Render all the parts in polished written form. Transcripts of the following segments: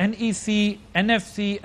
NEC, NFC,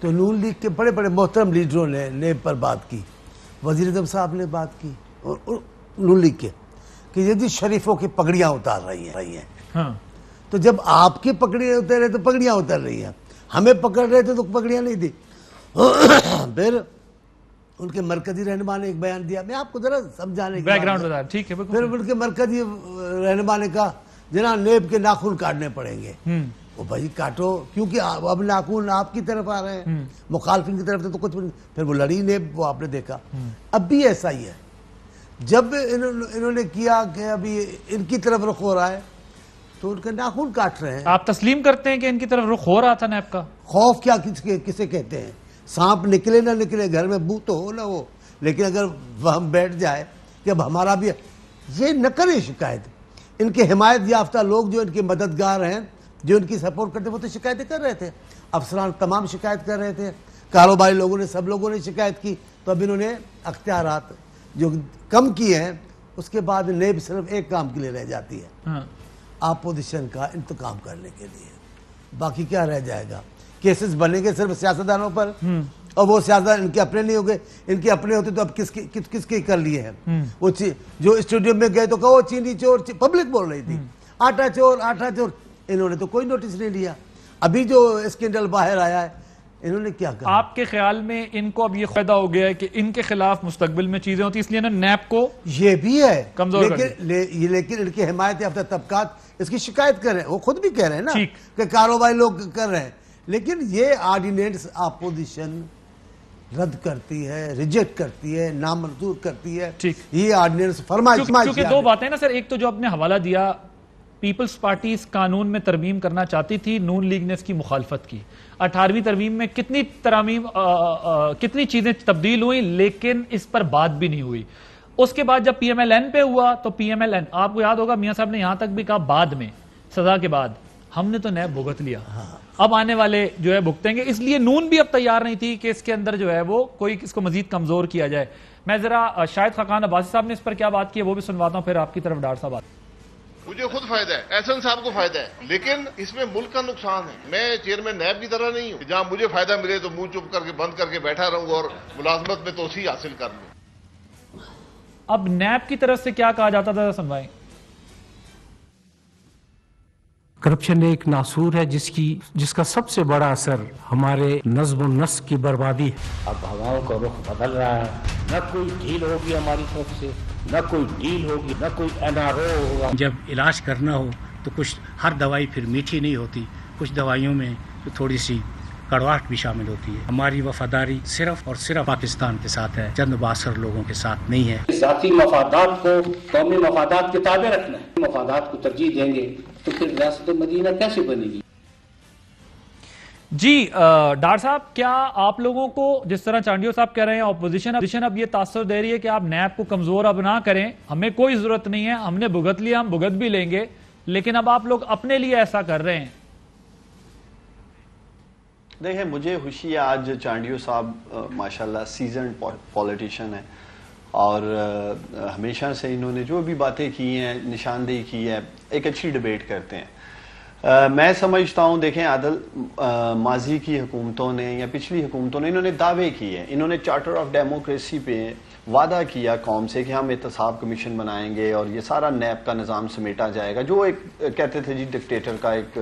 تو نون league کے بڑے بڑے محترم لیڈروں نے نیب پر بات کی، وزیر اعظم صاحب نے بات کی اور نون لیگ کے کہ یہ شریفوں کی پگڑیاں اتار رہی ہیں. ہاں تو جب آپ کی پگڑیاں اتر رہے تو پگڑیاں اتر رہی ہیں، ہمیں پکڑ رہے تھے تو پگڑیاں نہیں دی. پھر ان کے مرکزی رہنما نے ایک بیان دیا، میں آپ کو ذرا سمجھانے بیک گراؤنڈ بتا. ٹھیک ہے پھر ان کے مرکزی رہنما نے کہا جناب نیب کے ناخن کاٹنے پڑیں گے. وہ بھائی کاٹو، کیونکہ اب ناخن آپ کی طرف آ رہے ہیں، مخالفین کی طرف سے تو کچھ نہیں. پھر وہ لڑی نیب، وہ آپ نے دیکھا. اب بھی ایسا ہی ہے، جب انہوں نے کیا کہ ابھی ان کی طرف رخ ہو رہا ہے تو ان کے ناخن کاٹ رہے ہیں. آپ تسلیم کرتے ہیں کہ ان کی طرف رخ ہو رہا تھا نیب کا؟ خوف کیا کسے کہتے ہیں؟ سانپ نکلے نہ نکلے، گھر میں بو تو ہو نہ ہو، لیکن اگر ہم بیٹھ جائے کہ اب ہمارا بھی، یہ نہ کریں شکایت. ان کے حمایت یافتہ لوگ جو ان کے مددگار ہیں، جو ان کی سپورٹ کرتے ہیں، وہ تو شکایتیں کر رہے تھے. افسران تمام شکایت کر رہے تھے، کاروباری لوگوں نے، سب لوگوں نے شکایت کی. تو اب انہوں نے اختیارات جو کم کیے ہیں، اس کے بعد نیب صرف ایک کام کے لیے رہ جاتی ہے، اپوزیشن کا انتقام کرنے کے لیے. باقی کیا رہ جائے گا؟ کیسز بنیں گے صرف سیاستدانوں پر، اور وہ سیاستدان ان کے اپنے نہیں ہو گئے. ان کے اپنے ہوتے تو اب کس کے کر لیے ہیں. وہ جو اسٹیڈیم میں گئے تو کہو چینی چور، پبلک بول رہی تھی آٹا چور آٹا چور. انہوں نے تو کوئی نوٹس نہیں لیا. ابھی جو اسکینڈل باہر آیا ہے، انہوں نے کیا کہا؟ آپ کے خیال میں ان کو اب یہ فائدہ ہو گیا ہے کہ ان کے خلاف مستقبل میں چیزیں ہوتی، اس لیے نا نیب کو یہ بھی ہے کمزور لیکن ان کے حمایت یافتہ طبقات اس کی شکایت کر رہے ہیں. وہ خود بھی کہہ رہے ہیں نا کہ کاروباری لوگ کر رہے ہیں. لیکن یہ آرڈیننس اپوزیشن رد کرتی ہے، ریجیکٹ کرتی ہے، نامنظور کرتی ہے. یہ آرڈیننس فرمائش. کیونکہ دو باتیں نا سر، ایک تو جو آپ نے حوالہ دیا، پیپلز پارٹی اس قانون میں ترمیم کرنا چاہتی تھی، نون لیگ نے اس کی مخالفت کی. 18ویں ترمیم میں کتنی چیزیں تبدیل ہوئیں، لیکن اس پر بات بھی نہیں ہوئی. اس کے بعد جب پی ایم ایل این پہ ہوا تو پی ایم ایل این، آپ کو یاد ہوگا میاں صاحب نے یہاں تک بھی کہا بعد میں سزا کے بعد ہم نے تو نیب بھگت لیا، اب آنے والے جو ہے بھگتیں گے. اس لیے نون بھی اب تیار نہیں تھی کہ اس کے اندر جو ہے وہ کوئی اس کو مزید کمزور کیا جائے. میں ذرا شاہد خاقان عباسی صاحب نے اس پر کیا بات کی ہے وہ بھی سنواتا ہوں، پھر آپ کی طرف ڈاکٹر صاحب. مجھے خود فائدہ ہے، احسن صاحب کو فائدہ ہے، لیکن اس میں ملک کا نقصان ہے. میں چیئرمین نیب کی طرح نہیں ہوں جہاں مجھے فائدہ ملے تو منہ چپ کر کے بند کر کے بیٹھا رہوں اور ملازمت میں توسیع حاصل کر لوں. اب نیب کی طرف سے کیا کہا جاتا تھا سنوائیں. کرپشن ایک ناسور ہے جس کا سب سے بڑا اثر ہمارے نظم و نسق کی بربادی ہے. اب ہواؤں کا رخ بدل رہا ہے، نہ کوئی ڈھیل ہوگی ہماری طرف سے، نہ کوئی ڈیل ہوگی، نہ کوئی NRO ہوگا. جب علاج کرنا ہو تو کچھ ہر دوائی پھر میٹھی نہیں ہوتی، کچھ دوائیوں میں تھوڑی سی کڑواہٹ بھی شامل ہوتی ہے. ہماری وفاداری صرف اور صرف پاکستان کے ساتھ ہے، چند بااثر لوگوں کے ساتھ نہیں ہے. ذاتی مفادات کو قومی مفادات کے تابع رکھنا ہے. مفادات کو ترجیح دیں گے تو پھر ریاست مدینہ کیسے بنے گی؟ جی ڈاکٹر صاحب، کیا آپ لوگوں کو جس طرح چانڈیو صاحب کہہ رہے ہیں اپوزیشن اب یہ تاثر دے رہی ہے کہ آپ نیب کو کمزور اب نہ کریں، ہمیں کوئی ضرورت نہیں ہے، ہم نے بھگت لیا، ہم بھگت بھی لیں گے، لیکن اب آپ لوگ اپنے لیے ایسا کر رہے ہیں؟ دیکھیں مجھے خوشی ہے، آج چانڈیو صاحب ماشاءاللہ سیزنڈ پولیٹیشین ہیں اور ہمیشہ سے انہوں نے جو بھی باتیں کی ہیں، نشاندہی کی ہے، ایک اچھی ڈیبیٹ کرتے ہیں. میں سمجھتا ہوں دیکھیں عادل، ماضی کی حکومتوں نے یا پچھلی حکومتوں نے انہوں نے دعوے کیے، انہوں نے چارٹر آف ڈیموکریسی پہ وعدہ کیا قوم سے کہ ہم احتساب کمیشن بنائیں گے اور یہ سارا نیب کا نظام سمیٹا جائے گا، جو ایک کہتے تھے جی ڈکٹیٹر کا ایک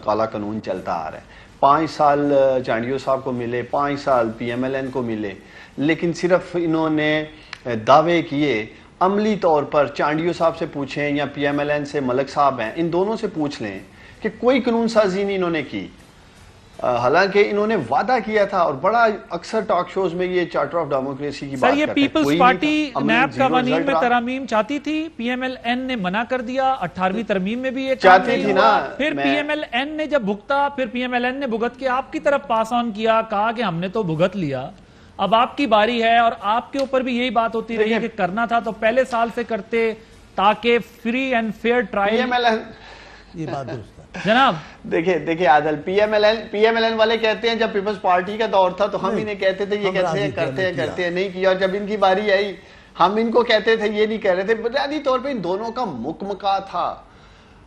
کالا قانون چلتا آ رہا ہے. 5 سال چانڈیو صاحب کو ملے، 5 سال پی ایم ایل این کو ملے، لیکن صرف انہوں نے دعوے کیے. عملی طور پر چانڈیو صاحب سے پوچھیں یا پی ایم ایل این سے ملک صاحب ہیں، ان دونوں سے پوچھ لیں کہ کوئی قانون سازی نہیں انہوں نے کی، حالانکہ انہوں نے وعدہ کیا تھا. اور بڑا اکثر ٹاک شوز میں یہ چارٹر آف ڈیموکریسی کی بات کرتے ہیں. سر یہ پیپلز پارٹی نیب قوانین میں ترامیم چاہتی تھی، پی ایم ایل این نے منع کر دیا، 18ویں ترمیم میں بھی یہ چاہتی تھی نا. پھر پی ایم ایل این نے جب بھگتا، پھر پی ایم ایل این نے بھگت کے آپ کی طرف پاس آن کیا، کہا کہ ہم نے تو بھگت لیا، اب آپ کی باری ہے. اور آپ کے اوپر بھی یہی بات ہوتی رہی ہے کہ کرنا تھا تو پہلے سال سے کرتے تاکہ فری اینڈ فیئر ٹرائل. یہ بات درست ہے جناب. دیکھیں عادل، پی ایم ایل این والے کہتے ہیں جب پیپلز پارٹی کا دور تھا تو ہم انہیں کہتے تھے یہ کہتے ہیں کرتے ہیں نہیں کیا، اور جب ان کی باری آئی ہم ان کو کہتے تھے یہ نہیں کہہ رہے تھے. بنیادی طور پہ ان دونوں کا مکمکا تھا.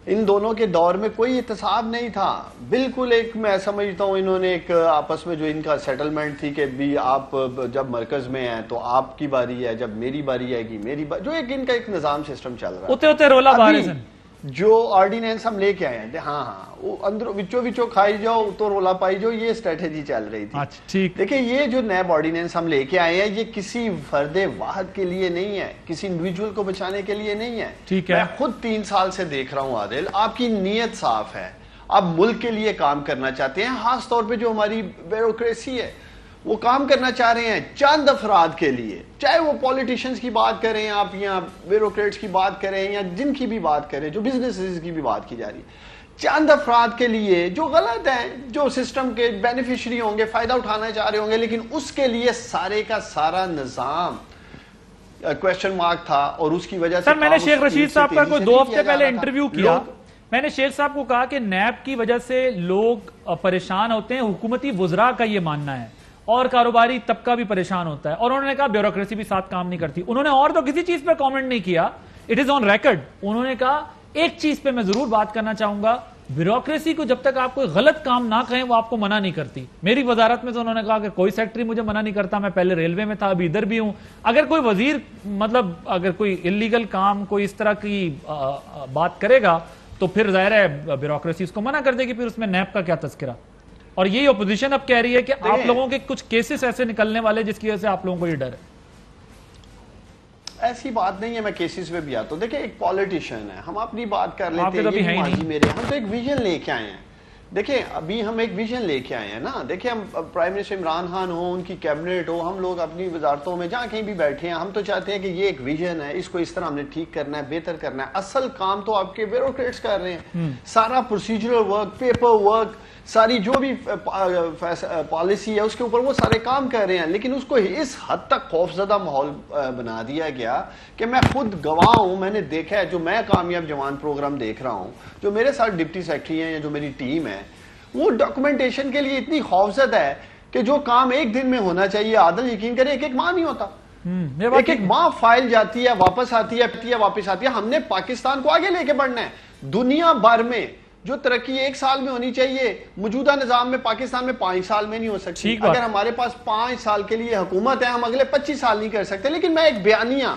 ان دونوں کے دور میں کوئی احتساب نہیں تھا. بالکل ایک میں سمجھتا ہوں انہوں نے ایک آپس میں جو ان کا سیٹلمنٹ تھی کہ بھی آپ جب مرکز میں ہیں تو آپ کی باری ہے, جب میری باری آئے گی میری باری, جو ایک ان کا ایک نظام سسٹم چل رہا ہے. ہوتے رولا بارزن جو آرڈیننس ہم لے کے آئے ہیں, ہاں وہ اندر وچو کھائی جاؤ تو رولا پائی جاؤ, یہ اسٹریٹجی چل رہی تھی. دیکھیں یہ جو نیب آرڈیننس ہم لے کے آئے ہیں یہ کسی فرد واحد کے لیے نہیں ہے, کسی انڈیویجول کو بچانے کے لیے نہیں ہے. میں خود 3 سال سے دیکھ رہا ہوں عادل, آپ کی نیت صاف ہے, آپ ملک کے لیے کام کرنا چاہتے ہیں. خاص طور پہ جو ہماری بیوروکریسی ہے وہ کام کرنا چاہ رہے ہیں چند افراد کے لیے, چاہے وہ پولیٹیشنز کی بات کریں آپ یا بیوروکریٹس کی بات کریں یا جن کی بھی بات کریں, جو بزنسز کی بھی بات کی جا رہی ہے, چند افراد کے لیے جو غلط ہیں, جو سسٹم کے بینیفیشری ہوں گے, فائدہ اٹھانا چاہ رہے ہوں گے, لیکن اس کے لیے سارے کا سارا نظام کویسچن مارک تھا. اور اس کی وجہ سے میں نے شیخ رشید صاحب کا کوئی 2 ہفتے پہلے انٹرویو کیا, میں نے شیخ صاحب کو کہا کہ نیب کی وجہ سے لوگ پریشان ہوتے ہیں, حکومتی وزراء کا یہ ماننا ہے, اور کاروباری طبقہ بھی پریشان ہوتا ہے. اور انہوں نے کہا بیوروکریسی بھی ساتھ کام نہیں کرتی. انہوں نے اور تو کسی چیز پہ کامنٹ نہیں کیا, اٹ از آن ریکارڈ. انہوں نے کہا ایک چیز پہ میں ضرور بات کرنا چاہوں گا, بیوروکریسی کو جب تک آپ کوئی غلط کام نہ کہیں وہ آپ کو منع نہیں کرتی. میری وزارت میں تو انہوں نے کہا کہ کوئی سیکٹری مجھے منع نہیں کرتا, میں پہلے ریلوے میں تھا, ابھی ادھر بھی ہوں. اگر کوئی وزیر مطلب اگر کوئی انلیگل کام کوئی اس طرح کی بات کرے گا تو پھر ظاہر ہے بیوروکریسی اس کو منع کر دے گی, پھر اس میں نیب کا کیا تذکرہ. اور یہی اپوزیشن اب کہہ رہی ہے کہ آپ لوگوں کے کچھ کیسز ایسے نکلنے والے جس کی وجہ سے آپ لوگوں کو یہ ڈر ہے. ایسی بات نہیں ہے, میں کیسز پہ بھی آتا ہوں. دیکھیں ایک پالیٹیشین ہے, ہم اپنی بات کر لیتے ہیں, ہم تو ایک ویژن لے کے آئے ہیں. دیکھیں ابھی ہم ایک ویژن لے کے آئے ہیں نا. دیکھیں ہم پرائم منسٹر عمران خان ہو, ان کی کیبنٹ ہو, ہم لوگ اپنی وزارتوں میں جہاں کہیں بھی بیٹھے ہیں, ہم تو چاہتے ہیں کہ یہ ایک ویژن ہے, اس کو اس طرح ہم نے ٹھیک کرنا ہے, بہتر کرنا ہے. اصل کام تو آپ کے بیوروکریٹس کر رہے ہیں. سارا پروسیجرل ورک, پیپر ورک, ساری جو بھی پالیسی ہے اس کے اوپر وہ سارے کام کر رہے ہیں. لیکن اس کو اس حد تک خوفزدہ ماحول بنا دیا گیا کہ میں خود گواہ ہوں, میں نے دیکھا ہے, جو میں کامیاب جوان پروگرام دیکھ رہا ہوں, جو میرے ساتھ ڈپٹی سیکرٹری ہیں یا جو میری ٹیم ہے, وہ ڈاکومنٹیشن کے لیے اتنی خوفزدہ ہے کہ جو کام ایک دن میں ہونا چاہیے, عادل یقین کریں, ایک ماہ نہیں ہوتا. ایک ماہ فائل جاتی ہے, واپس آتی ہے, واپس آتی ہے. ہم نے پاکستان کو آگے لے کے بڑھنا ہے. دنیا بھر میں جو ترقی 1 سال میں ہونی چاہیے موجودہ نظام میں پاکستان میں 5 سال میں نہیں ہو سکتی. اگر ہمارے پاس 5 سال کے لیے حکومت ہے, ہم اگلے 25 سال نہیں کر سکتے. لیکن میں ایک بیانیہ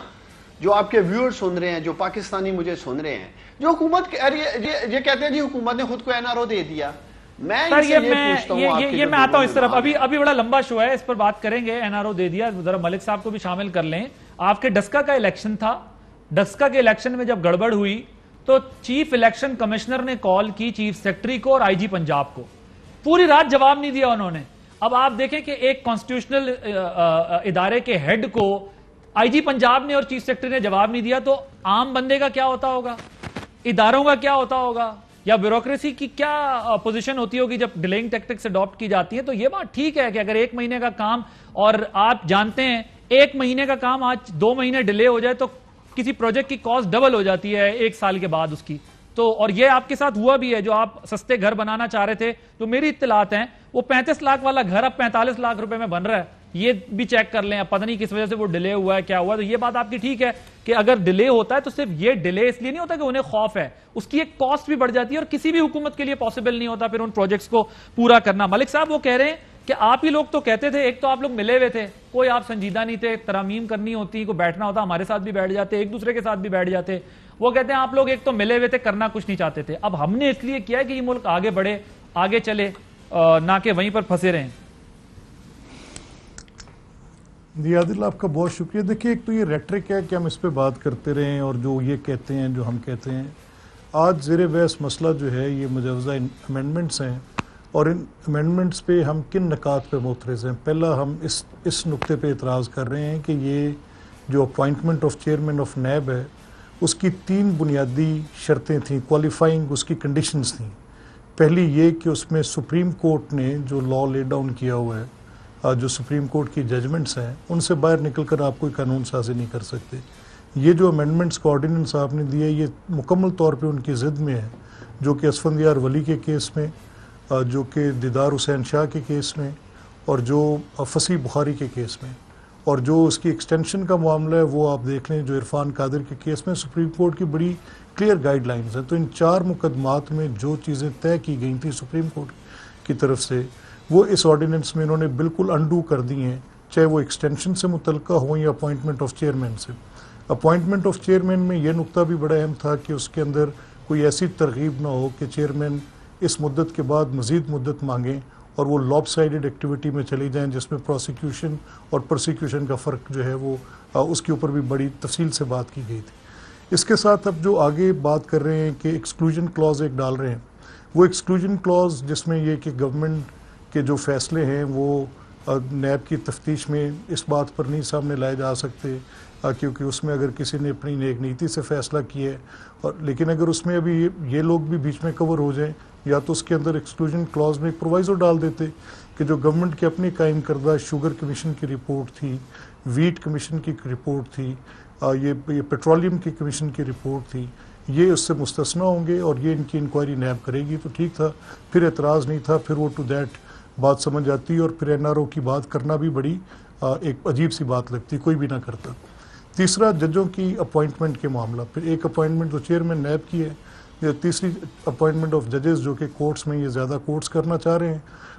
جو آپ کے ویور سن رہے ہیں, جو پاکستانی مجھے سن رہے ہیں, جو حکومت یہ کہتے ہیں جی حکومت نے خود کو NRO دے دیا, میں آتا ہوں اس طرف. ابھی بڑا لمبا شو ہے, اس پر بات کریں گے. NRO دے دیا, ذرا ملک صاحب کو بھی شامل کر لیں. آپ کے ڈسکا کا الیکشن تھا, ڈسکا کے الیکشن میں جب گڑبڑ ہوئی تو چیف الیکشن کمشنر نے کال کی چیف سیکرٹری کو اور IG پنجاب کو, پوری رات جواب نہیں دیا انہوں نے. اب آپ دیکھیں کہ ایک کانسٹیٹیوشنل ادارے کے ہیڈ کو IG پنجاب نے اور چیف سیکرٹری نے جواب نہیں دیا, تو عام بندے کا کیا ہوتا ہوگا, اداروں کا کیا ہوتا ہوگا, یا بیوروکریسی کی کیا پوزیشن ہوتی ہوگی جب ڈیلیئنگ ٹیکٹکس اڈاپٹ کی جاتی ہے. تو یہ بات ٹھیک ہے کہ اگر 1 مہینے کا کام, اور آپ جانتے ہیں 1 مہینے کا کام آج 2 مہینے ڈیلے ہو جائے تو کسی پروجیکٹ کی کاسٹ ڈبل ہو جاتی ہے 1 سال کے بعد اس کی. تو اور یہ آپ کے ساتھ ہوا بھی ہے, جو آپ سستے گھر بنانا چاہ رہے تھے, جو میری اطلاعات ہیں وہ 35 لاکھ والا گھر اب 45 لاکھ روپے میں بن رہا ہے. یہ بھی چیک کر لیں, اب پتہ نہیں کس وجہ سے وہ ڈیلے ہوا ہے, کیا ہوا. تو یہ بات آپ کی ٹھیک ہے کہ اگر ڈیلے ہوتا ہے تو صرف یہ ڈیلے اس لیے نہیں ہوتا کہ انہیں خوف ہے, اس کی ایک کاسٹ بھی بڑھ جاتی ہے, اور کسی بھی حکومت کے لیے پاسبل نہیں ہوتا پھر ان پروجیکٹس کو پورا کرنا. ملک صاحب وہ کہہ رہے ہیں کہ آپ ہی لوگ تو کہتے تھے, ایک تو آپ لوگ ملے ہوئے تھے, کوئی آپ سنجیدہ نہیں تھے, ترامیم کرنی ہوتی, کو بیٹھنا ہوتا, ہمارے ساتھ بھی بیٹھ جاتے, ایک دوسرے کے ساتھ بھی بیٹھ جاتے. وہ کہتے ہیں آپ لوگ ایک تو ملے ہوئے تھے, کرنا کچھ نہیں چاہتے تھے. اب ہم نے اس لیے کیا کہ یہ ملک آگے بڑھے, آگے چلے, نہ کہ وہیں پر پھنسے رہیں. جی عادل آپ کا بہت شکریہ. دیکھیے ایک تو یہ ریٹرک ہے کہ ہم اس پہ بات کرتے رہیں اور جو یہ کہتے ہیں جو ہم کہتے ہیں. آج زیر بحث مسئلہ جو ہے یہ مجوزہ امینڈمنٹس ہیں, اور ان امینڈمنٹس پہ ہم کن نکات پہ معترض ہیں. پہلا ہم اس نقطے پہ اعتراض کر رہے ہیں کہ یہ جو appointment of chairman of NAB ہے اس کی 3 بنیادی شرطیں تھیں, کوالیفائنگ اس کی کنڈیشنز تھیں. پہلی یہ کہ اس میں سپریم کورٹ نے جو لا لے ڈاؤن کیا ہوا ہے, جو سپریم کورٹ کی ججمنٹس ہیں, ان سے باہر نکل کر آپ کوئی قانون سازی نہیں کر سکتے. یہ جو امینڈمنٹس کا آرڈیننس آپ نے دیا یہ مکمل طور پہ ان کی ضد میں ہے, جو کہ اسفندیار ولی کے کیس میں, جو کہ دیدار حسین شاہ کے کیس میں, اور جو فصیح بخاری کے کیس میں. اور جو اس کی ایکسٹینشن کا معاملہ ہے وہ آپ دیکھ لیں جو عرفان قادر کے کیس میں سپریم کورٹ کی بڑی کلیئر گائیڈ لائنز ہیں. تو ان 4 مقدمات میں جو چیزیں طے کی گئی تھیں سپریم کورٹ کی طرف سے وہ اس آرڈیننس میں انہوں نے بالکل انڈو کر دی ہیں, چاہے وہ ایکسٹینشن سے متعلقہ ہوں یا اپوائنٹمنٹ آف چیئرمین سے. اپوائنٹمنٹ آف چیئرمین میں یہ نقطہ بھی بڑا اہم تھا کہ اس کے اندر کوئی ایسی ترغیب نہ ہو کہ چیئرمین اس مدت کے بعد مزید مدت مانگیں اور وہ لاب سائیڈڈ ایکٹیویٹی میں چلی جائیں جس میں پروسیکیوشن اور پرسیکیوشن کا فرق جو ہے وہ اس کے اوپر بھی بڑی تفصیل سے بات کی گئی تھی. اس کے ساتھ اب جو آگے بات کر رہے ہیں کہ ایکسکلوژن کلاز ایک ڈال رہے ہیں, وہ ایکسکلوژن کلاز جس میں یہ کہ گورنمنٹ کے جو فیصلے ہیں وہ نیب کی تفتیش میں اس بات پر نہیں سامنے لائے جا سکتے کیونکہ اس میں اگر کسی نے اپنی نیک نیتی سے فیصلہ کیا ہے اور لیکن اگر اس میں ابھی یہ لوگ بھی بیچ میں کور ہو جائیں یا تو اس کے اندر ایکسکلوژن کلاز میں ایک پرووائزو ڈال دیتے کہ جو گورنمنٹ کے اپنے قائم کردہ شوگر کمیشن کی رپورٹ تھی, ویٹ کمیشن کی رپورٹ تھی, یہ پیٹرولیم کی کمیشن کی رپورٹ تھی, یہ اس سے مستثنی ہوں گے اور یہ ان کی انکوائری نیب کرے گی, تو ٹھیک تھا, پھر اعتراض نہیں تھا, پھر وہ ٹو دیٹ بات سمجھ آتی اور پھر این آر او کی بات کرنا بھی بڑی ایک عجیب سی بات لگتی, کوئی بھی نہ کرتا. تیسرا ججوں کی اپوائنٹمنٹ کے معاملہ, پھر ایک اپوائنٹمنٹ جو چیئرمین نیب کی ہے, یا تیسری اپوائنٹمنٹ آف ججز جو کہ کورٹس میں یہ زیادہ کورٹس کرنا چاہ رہے ہیں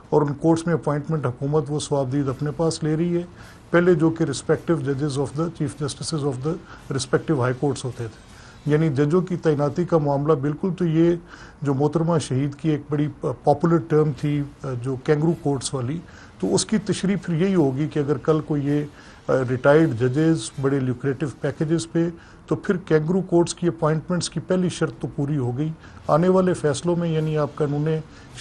اور ان کورٹس میں اپوائنٹمنٹ حکومت وہ ثوابدید اپنے پاس لے رہی ہے, پہلے جو کہ رسپیکٹو ججز of the chief justices of the respective high courts ہوتے تھے, یعنی ججوں کی تعیناتی کا معاملہ بالکل. تو یہ جو محترمہ شہید کی ایک بڑی پاپولر ٹرم تھی جو کینگرو کورٹس والی, تو اس کی تشریح پھر یہی ہوگی کہ اگر کل کو یہ ریٹائرڈ ججز بڑے لیوکریٹو پیکیجز پہ, تو پھر کینگرو کورٹس کی اپوائنٹمنٹس کی پہلی شرط تو پوری ہو گئی. آنے والے فیصلوں میں یعنی آپ قانون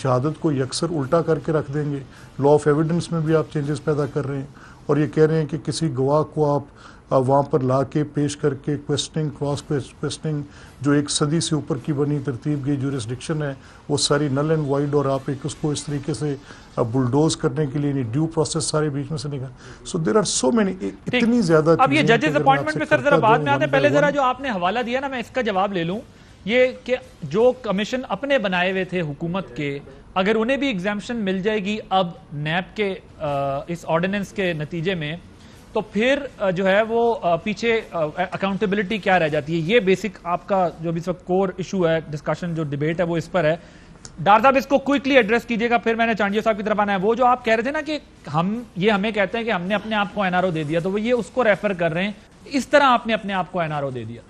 شہادت کو یکسر الٹا کر کے رکھ دیں گے, لا آف ایویڈنس میں بھی آپ چینجز پیدا کر رہے ہیں اور یہ کہہ رہے ہیں کہ کسی گواہ کو آپ وہاں پر لا کے پیش کر کے کویسچننگ, کراس کویسچننگ جو ایک صدی سے اوپر کی بنی ترتیب کی جورسڈکشن ہے وہ ساری نل اینڈ وائڈ, اور آپ ایک اس کو اس طریقے سے بلڈوز کرنے کے لیے ڈیو پروسیس سارے بیچ میں سے نکال. سو دیر آر سو مینی, اتنی زیادہ. اب یہ ججز اپوائنٹمنٹ میں سر ذرا بعد میں آتے ہیں, پہلے ذرا جو آپ نے حوالہ دیا نا میں اس کا جواب لے لوں. یہ کہ جو کمیشن اپنے بنائے ہوئے تھے حکومت کے, اگر انہیں بھی ایگزیمپشن مل جائے گی اب نیب کے اس آرڈیننس کے نتیجے میں, تو پھر جو ہے وہ پیچھے اکاؤنٹیبلٹی کیا رہ جاتی ہے. یہ بیسک آپ کا جو بھی اس وقت کور ایشو ہے, ڈسکشن جو ڈیبیٹ ہے وہ اس پر ہے. ڈاکٹر صاحب اس کو کوئکلی ایڈریس کیجئے گا, پھر میں نے چانڈیو صاحب کی طرف آنا ہے. وہ جو آپ کہہ رہے تھے نا کہ ہمیں کہتے ہیں کہ ہم نے اپنے آپ کو این آر او دے دیا, تو وہ یہ اس کو ریفر کر رہے ہیں, اس طرح آپ نے اپنے آپ کو این آر او دے دیا.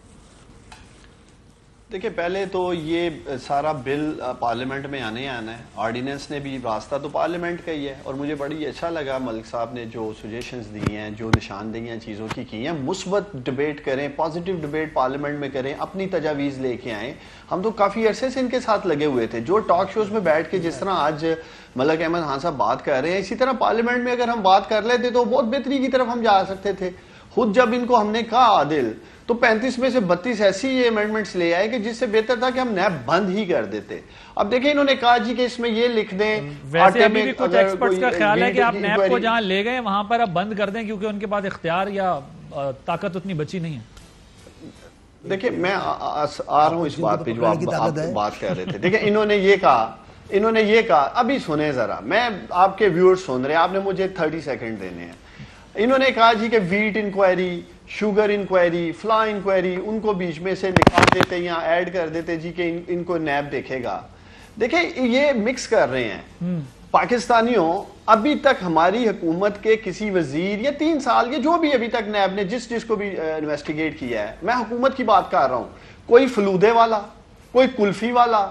دیکھیں پہلے تو یہ سارا بل پارلیمنٹ میں آنا ہے, آرڈیننس نے بھی راستہ تو پارلیمنٹ کا ہی ہے, اور مجھے بڑی اچھا لگا ملک صاحب نے جو سجیشنز دی ہیں, جو نشاندہیاں چیزوں کی ہیں. مثبت ڈبیٹ کریں, پازیٹیو ڈبیٹ پارلیمنٹ میں کریں, اپنی تجاویز لے کے آئیں. ہم تو کافی عرصے سے ان کے ساتھ لگے ہوئے تھے, جو ٹاک شوز میں بیٹھ کے جس طرح آج ملک احمد خان صاحب بات کر رہے ہیں, اسی طرح پارلیمنٹ میں اگر ہم بات کر لیتے تو بہت بہتری کی طرف ہم جا سکتے تھے. خود جب ان کو ہم نے کہا عادل, تو 35 میں سے 32 ایسی یہ امینڈمنٹس لے آئے کہ جس سے بہتر تھا کہ ہم نیب بند ہی کر دیتے. اب دیکھیں انہوں نے کہا جی کہ اس میں یہ لکھ دیں. ویسے ابھی بھی کچھ ایکسپرٹس کا خیال ہے کہ آپ نیب کو جہاں لے گئے وہاں پر اب بند کر دیں, کیونکہ ان کے پاس اختیار یا طاقت اتنی بچی نہیں ہے. دیکھیں میں آ رہا ہوں اس بات پہ جو آپ بات کر رہے تھے. دیکھیں انہوں نے یہ کہا ابھی سنیں ذرا, میں آپ کے ویورز سن رہے ہیں, آپ نے مجھے 30 سیکنڈ دینے ہیں. انہوں نے کہا جی کہ ویٹ انکوائری, شوگر انکوائری, فلاں انکوائری, ان کو بیچ میں سے نکال دیتے یا ایڈ کر دیتے جی کہ ان کو نیب دیکھے گا. دیکھیں یہ مکس کر رہے ہیں. پاکستانیوں ابھی تک ہماری حکومت کے کسی وزیر یا 3 سال کے جو بھی ابھی تک نیب نے جس کو بھی انویسٹیگیٹ کیا ہے, میں حکومت کی بات کر رہا ہوں, کوئی فلودے والا, کوئی کلفی والا,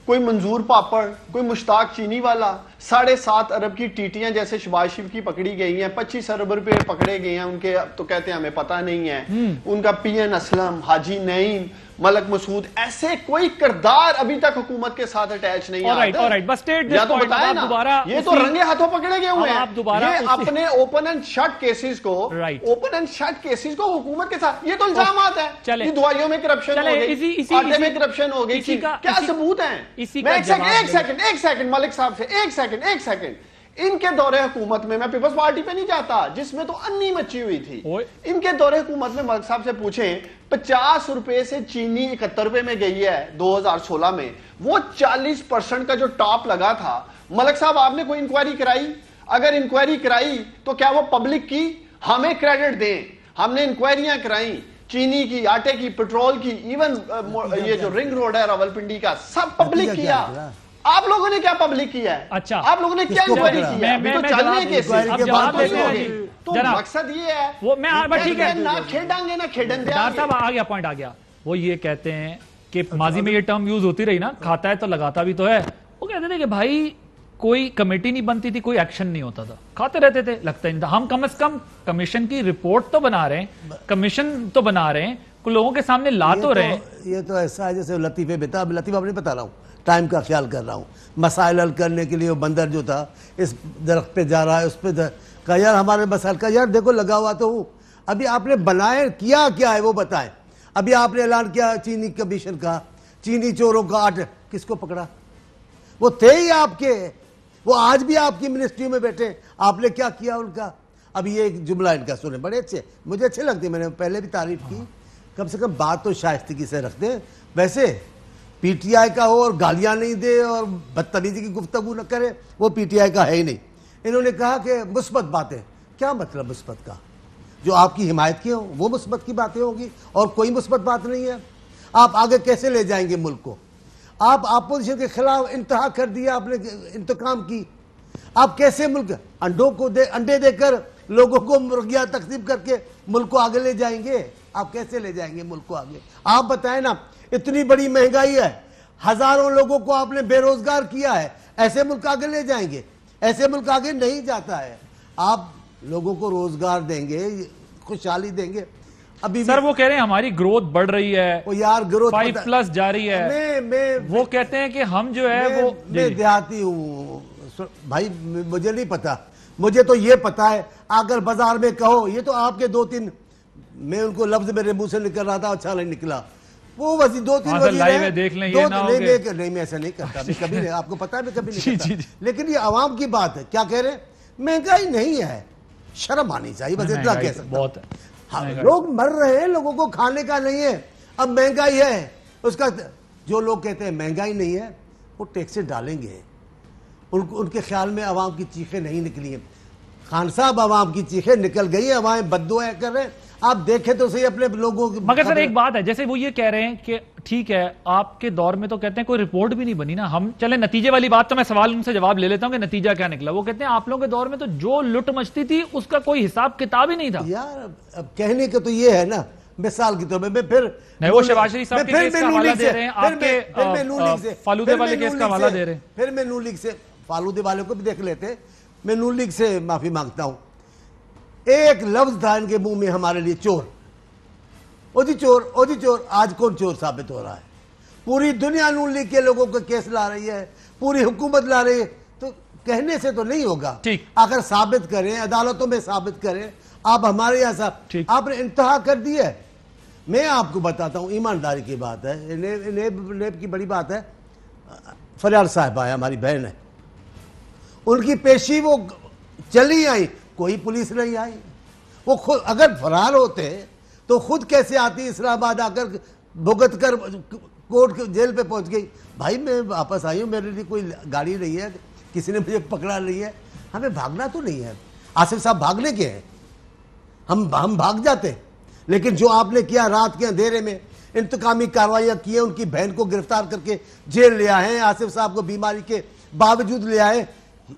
کوئی منظور پاپڑ, کوئی مشتاق چینی والا, 7.5 ارب کی ٹیٹیاں جیسے شباز شریف کی پکڑی گئی ہیں, 25 ارب روپے پکڑے گئے ہیں ان کے, تو کہتے ہیں ہمیں پتہ نہیں ہے. ان کا پی این اسلم, حاجی نعیم, ملک مسعود, ایسے کوئی کردار ابھی تک حکومت کے ساتھ اٹیچ نہیں ہے. یا تو بتائیں نا, یہ تو رنگے ہاتھوں پکڑے گئے ہوئے ہیں. یہ اپنے اوپن اینڈ شٹ کیسز کو حکومت کے ساتھ, یہ تو الزامات ہیں. یہ دوائیوں میں کرپشن ہو گئی, آٹے میں کرپشن ہو گئی, کیا ثبوت ہیں؟ ایک سیکنڈ ملک صاحب سے, ایک سیکنڈ. ان کے دور حکومت میں پیپلز پارٹی پہ نہیں جاتا جس میں تو انی مچی ہوئی تھی. ان کے دور حکومت میں ملک صاحب سے پوچھیں, 50 روپے سے چینی 71 روپے میں گئی ہے 2016 میں, وہ 40% کا جو ٹاپ لگا تھا. ملک صاحب آپ نے کوئی انکوائری کرائی؟ اگر انکوائری کرائی تو کیا وہ پبلک کی؟ ہمیں کریڈٹ دیں. ہم نے انکوائریاں کرائیں چینی کی, آٹے کی, پیٹرول کی, ایون یہ جو رنگ روڈ ہے راولپنڈی کا, سب پبلک کیا. آپ لوگوں نے کیا پبلک کیا ہے؟ اچھا آپ لوگوں نے کیا انکوائری کی ہے؟ میں مقصد یہ ہے وہ میں ٹھیک ہے نہ کھیڈیں گے نہ کھیڈن دیں. ڈاکٹر صاحب آ گیا پوائنٹ آ گیا. وہ یہ کہتے ہیں کہ ماضی میں یہ ٹرم یوز ہوتی رہی نا, کھاتا ہے تو لگاتا بھی تو ہے. وہ کہتے تھے کہ بھائی کوئی کمیٹی نہیں بنتی تھی, کوئی ایکشن نہیں ہوتا تھا, کھاتے رہتے تھے, لگتا ہی نہیں تھا. ہم کم از کم کمیشن کی رپورٹ تو بنا رہے ہیں, کمیشن تو بنا رہے ہیں, لوگوں کے سامنے لا تو رہے ہیں. یہ تو ایسا ہے جیسے لطیفے بتا, لطیفہ اپنے بتا رہا ہوں, ٹائم کا خیال کر رہا ہوں. مسائل حل کرنے کے لیے وہ بندر جو تھا اس درخت پہ جا رہا ہے, اس پہ کہا یار ہمارے مسائل کا, یار دیکھو لگا ہوا تو ہوں. ابھی آپ نے بنائے کیا کیا ہے وہ بتائیں. ابھی آپ نے اعلان کیا چینی کمیشن کا, چینی چوروں کا, کس کو پکڑا؟ وہ تھے ہی آپ کے, وہ آج بھی آپ کی منسٹری میں بیٹھے. آپ نے کیا کیا ان کا؟ اب یہ ایک جملہ ان کا سنیں, بڑے اچھے, مجھے اچھے لگتے, میں نے پہلے بھی تعریف کی. کم سے کم بات تو شائستگی سے رکھ دیں. ویسے پی ٹی آئی کا ہو اور گالیاں نہیں دے اور بدتمیزی کی گفتگو نہ کرے, وہ پی ٹی آئی کا ہے ہی نہیں. انہوں نے کہا کہ مثبت باتیں, کیا مطلب مثبت کا؟ جو آپ کی حمایت کی ہوں وہ مثبت کی باتیں ہوں گی, اور کوئی مثبت بات نہیں ہے. آپ آگے کیسے لے جائیں گے ملک کو؟ آپ اپوزیشن کے خلاف انتہا کر دیا آپ نے, انتقام کی. آپ کیسے ملک انڈے دے کر لوگوں کو مرغیاں تقسیم کر کے ملک کو آگے لے جائیں گے؟ آپ کیسے لے جائیں گے ملک کو آگے؟ آپ بتائیں نا, اتنی بڑی مہنگائی ہے, ہزاروں لوگوں کو آپ نے بے روزگار کیا ہے, ایسے ملک آگے لے جائیں گے؟ ایسے ملک آگے نہیں جاتا ہے. آپ لوگوں کو روزگار دیں گے, خوشحالی دیں گے. ابھی سر وہ کہہ رہے ہیں ہماری گروتھ بڑھ رہی ہے, وہ یار گروتھ 5+ جاری ہے. وہ کہتے ہیں کہ ہم جو ہے وہ, میں دیہاتی ہوں بھائی, مجھے نہیں پتا. مجھے تو یہ پتا ہے, اگر بازار میں کہو, یہ تو آپ کے 2-3, میں ان کو لفظ میرے منہ سے نکل رہا تھا, اچھا نہیں نکلا. وہ 2-3 وزیر ہیں, دیکھ لیں یہ نہ ہو کہ نہیں میں ایسا نہیں کرتا, میں کبھی نہیں, آپ کو پتا ہے میں کبھی نہیں کرتا. لیکن یہ عوام کی بات ہے. کیا کہہ رہے ہیں؟ مہنگائی نہیں ہے, شرم آنی چاہیے, بس اتنا کہہ سکتا بہت ہے. لوگ مر رہے ہیں, لوگوں کو کھانے کا نہیں ہے. اب مہنگائی ہے, اس کا جو لوگ کہتے ہیں مہنگائی نہیں ہے, وہ ٹیکسیں ڈالیں گے. ان کے خیال میں عوام کی چیخیں نہیں نکلی ہیں. خان صاحب عوام کی چیخیں نکل گئی ہیں, عوام بددعائیں کر رہے ہیں. آپ دیکھیں تو صحیح اپنے لوگوں کی. مگر سر ایک بات ہے, جیسے وہ یہ کہہ رہے ہیں کہ ٹھیک ہے آپ کے دور میں تو کہتے ہیں کوئی رپورٹ بھی نہیں بنی نا, ہم چلیں نتیجے والی بات تو میں سوال ان سے جواب لے لیتا ہوں کہ نتیجہ کیا نکلا. وہ کہتے ہیں آپ لوگوں کے دور میں تو جو لٹ مچتی تھی اس کا کوئی حساب کتاب ہی نہیں تھا. یار اب کہنے کا تو یہ ہے نا, مثال کی طور میں پھر نہیں, وہ شہباز شریف صاحب کے کیس کا حوالہ دے رہے ہیں, آپ کے فالودے والے کیس کا حوالہ دے رہے ہیں. پھر میں نون لیگ سے, فالودے والے کو بھی دیکھ لیتے, میں نون لیگ سے معافی مانگتا ہوں. ایک لفظ تھا ان کے منہ میں ہمارے لیے, چور. او جی چور, او جی چور. آج کون چور ثابت ہو رہا ہے؟ پوری دنیا نون لیگ کے لوگوں کو کیس لا رہی ہے, پوری حکومت لا رہی ہے. تو کہنے سے تو نہیں ہوگا, اگر ثابت کریں, عدالتوں میں ثابت کریں. آپ ہمارے یہاں صاحب آپ نے انتہا کر دی ہے. میں آپ کو بتاتا ہوں, ایمانداری کی بات ہے, نیب کی بڑی بات ہے. فریال صاحب آئے, ہماری بہن ہے, ان کی پیشی وہ چلی آئی, کوئی پولیس نہیں آئی. وہ خود اگر فرار ہوتے تو خود کیسے آتی اسلام آباد, آ کر بھگت کر کورٹ جیل پہ پہنچ گئی. بھائی میں واپس آئی ہوں, میرے لیے کوئی گاڑی نہیں ہے, کسی نے مجھے پکڑا نہیں ہے. ہمیں بھاگنا تو نہیں ہے. آصف صاحب بھاگنے کے ہیں, ہم بھاگ جاتے. لیکن جو آپ نے کیا, رات کے اندھیرے میں انتقامی کارروائیاں کی ہیں, ان کی بہن کو گرفتار کر کے جیل لے آئے ہیں, آصف صاحب کو بیماری کے باوجود لے آئے.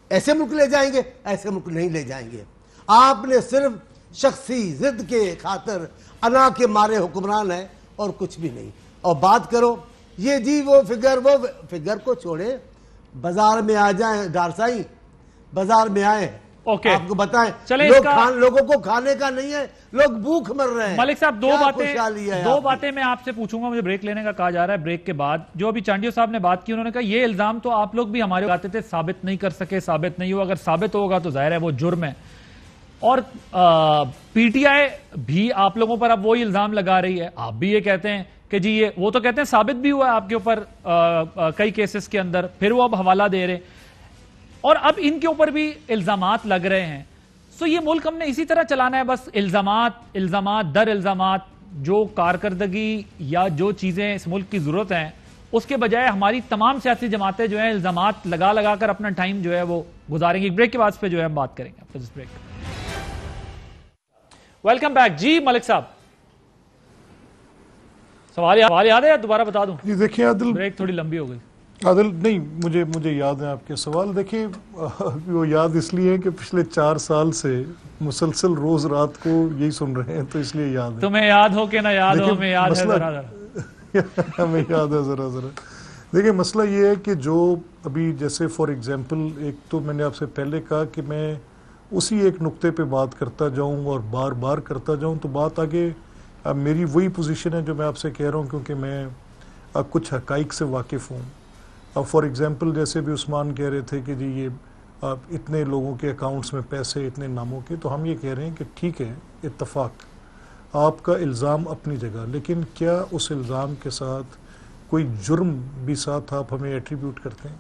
ایسے ملک لے جائیں گے؟ ایسے ملک نہیں لے جائیں گے. آپ نے صرف شخصی ضد کے خاطر انا کے مارے حکمران ہیں اور کچھ بھی نہیں. اور بات کرو یہ جی وہ فگر کو چھوڑے, بازار میں آ جائیں ڈارسائی, بازار میں آئیں, آپ کو بتائیں لوگوں کو کھانے کا نہیں ہے, لوگ بھوک مر رہے ہیں. ملک صاحب دو باتیں میں آپ سے پوچھوں گا, مجھے بریک لینے کا کہا جا رہا ہے. بریک کے بعد جو ابھی چانڈیو صاحب نے بات کی, انہوں نے کہا یہ الزام تو آپ لوگ بھی ہمارے آتے تھے, ثابت نہیں کر سکے, ثابت نہیں ہوا. اگر ثابت ہوگا تو ظاہر ہے وہ جرم ہے. اور پی ٹی آئی بھی آپ لوگوں پر اب وہی الزام لگا رہی ہے. آپ بھی یہ کہتے ہیں کہ جی یہ, وہ تو کہتے ہیں ثابت بھی ہوا ہے آپ کے اوپر کئی کیسز کے اندر, پھر وہ اب حوالہ دے رہے, اور اب ان کے اوپر بھی الزامات لگ رہے ہیں. سو یہ ملک ہم نے اسی طرح چلانا ہے, بس الزامات در الزامات. جو کارکردگی یا جو چیزیں اس ملک کی ضرورت ہیں اس کے بجائے ہماری تمام سیاسی جماعتیں جو ہیں الزامات لگا کر اپنا ٹائم جو ہے وہ گزاریں گی. بریک کے بعد پہ جو ہے ہم بات کریں گے. Welcome back. جی ملک صاحب, سوال یاد ہے یا دوبارہ بتا دوں؟ جی دیکھیں عادل, بریک تھوڑی لمبی ہو گئی. عادل نہیں, مجھے یاد ہے آپ کے سوال. دیکھیں وہ یاد اس لیے ہے کہ پچھلے 4 سال سے مسلسل روز رات کو یہی سن رہے ہیں, تو اس لیے یاد ہے. تمہیں یاد ہو کہ نہ یاد ہو, ہمیں یاد ہے ذرا. ہمیں یاد ہے ذرا. دیکھیں مسئلہ یہ ہے کہ جو ابھی جیسے فار ایگزامپل, ایک تو میں نے آپ سے پہلے کہا کہ میں اسی ایک نقطے پہ بات کرتا جاؤں اور بار بار کرتا جاؤں تو بات آگے میری وہی پوزیشن ہے جو میں آپ سے کہہ رہا ہوں, کیونکہ میں کچھ حقائق سے واقف ہوں. اب فار ایگزامپل جیسے بھی عثمان کہہ رہے تھے کہ جی یہ اتنے لوگوں کے اکاؤنٹس میں پیسے, اتنے ناموں کے, تو ہم یہ کہہ رہے ہیں کہ ٹھیک ہے, اتفاق, آپ کا الزام اپنی جگہ, لیکن کیا اس الزام کے ساتھ کوئی جرم بھی ساتھ آپ ہمیں ایٹریبیوٹ کرتے ہیں؟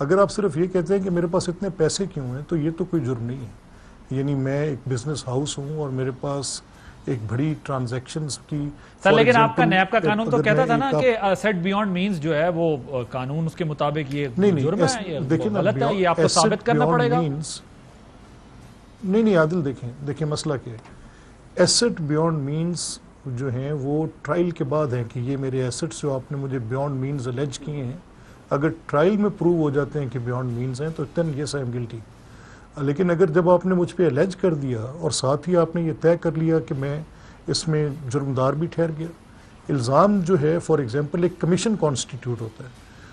اگر آپ صرف یہ کہتے ہیں کہ میرے پاس اتنے پیسے کیوں ہیں, تو یہ تو کوئی جرم نہیں ہے. یعنی میں ایک بزنس ہاؤس ہوں اور میرے پاس ایک بڑی ٹرانزیکشنز کی. سر لیکن آپ کا نیب کا قانون تو کہتا تھا نا کہ ایسٹ بیونڈ مینز جو ہے وہ قانون اس کے مطابق یہ جرم ہے, یہ غلط ہے, یہ آپ کو ثابت کرنا پڑے گا. نہیں عادل, دیکھیں مسئلہ کیا ہے. ایسٹ بیونڈ مینز جو ہیں وہ ٹرائل کے بعد ہیں کہ یہ میرے ایسٹس جو آپ نے مجھے بیونڈ مینز الیج کیے ہیں, اگر ٹرائل میں پروو ہو جاتے ہیں کہ بیونڈ مینز ہیں تو دین یس آئی ایم گلٹی. لیکن اگر جب آپ نے مجھ پہ الیج کر دیا اور ساتھ ہی آپ نے یہ طے کر لیا کہ میں اس میں جرمدار بھی ٹھہر گیا, الزام جو ہے فار ایگزامپل ایک کمیشن کانسٹیٹیوٹ ہوتا ہے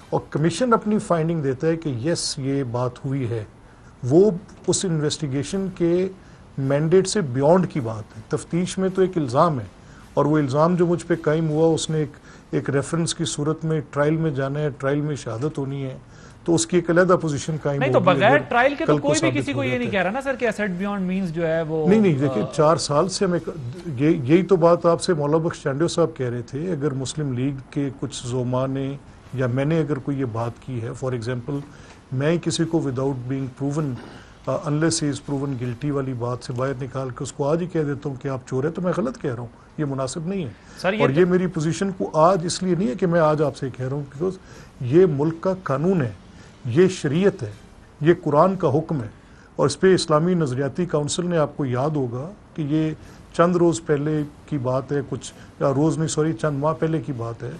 اور کمیشن اپنی فائنڈنگ دیتا ہے کہ یس یہ بات ہوئی ہے, وہ اس انویسٹیگیشن کے مینڈیٹ سے بیونڈ کی بات ہے. تفتیش میں تو ایک الزام ہے اور وہ الزام جو مجھ پہ قائم ہوا اس نے ایک ریفرنس کی صورت میں ٹرائل میں جانا ہے, ٹرائل میں شہادت ہونی ہے, تو اس کی ایک علیحدہ پوزیشن قائم ہوگی. نہیں تو بغیر ٹرائل کے تو کوئی بھی کسی کو یہ نہیں کہہ رہا نا سر کہ ایسٹ بیونڈ مینز جو ہے وہ نہیں. دیکھیں 4 سال سے ہمیں یہی تو بات آپ سے مولا بخش چانڈیو صاحب کہہ رہے تھے. اگر مسلم لیگ کے کچھ زعما نے یا میں نے اگر کوئی یہ بات کی ہے, فار ایگزامپل میں کسی کو وداؤٹ بینگ پروون انلیس ہی از پروون گلٹی والی بات سے باہر نکال کے اس کو آج ہی کہہ دیتا ہوں کہ آپ چور ہیں, تو میں غلط کہہ رہا ہوں, یہ مناسب نہیں ہے. اور یہ میری پوزیشن کو آج اس لیے نہیں ہے کہ میں آج آپ سے کہہ رہا ہوں, بیکاز یہ ملک کا قانون ہے, یہ شریعت ہے, یہ قرآن کا حکم ہے, اور اس پہ اسلامی نظریاتی کونسل نے, آپ کو یاد ہوگا کہ یہ چند روز پہلے کی بات ہے, چند ماہ پہلے کی بات ہے,